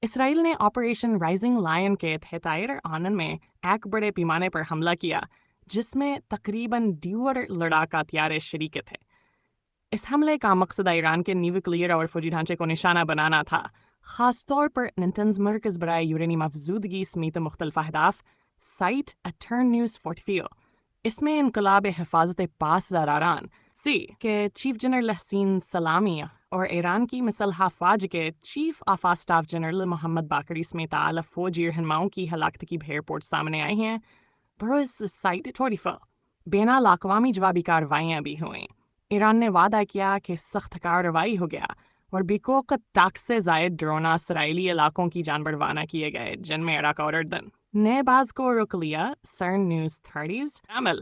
اسرائیل نے operation rising line کے تحت آنن میں ایک بڑے پیمانے پر حملہ کیا جس میں تقریباً 200 لڑاکا ہتھیار شریک تھے۔ اس حملے کا مقصد ایران کے نیوکلیئر اور فوجی ڈھانچے کو نشانہ بنانا تھا، خاص طور پر نتنز مرکز برائے یورینیم افزودگی سمیت مختلف اہداف سائٹ اٹرن نیوز فورٹفیو۔ اس میں انقلاب حفاظت پاسداران سی کے چیف جنرل حسین سلامی اور ایران کی مسلح افواج کے چیف آف اسٹاف جنرل محمد باقری سمیت اعلیٰ فوجی رہنماؤں کی ہلاکت کی رپورٹ سامنے آئی ہیں۔ بروز سائٹ 24 بین الاقوامی جوابی کارروائیاں بھی ہوئیں۔ ایران نے وعدہ کیا کہ سخت کارروائی ہو گیا اور بیکوک ٹاک سے زائد ڈرون اسرائیلی علاقوں کی جان روانہ کیے گئے، جن میں عراق اور اردن نے بعض کو روک لیا۔ سرن نیوز 30 عمل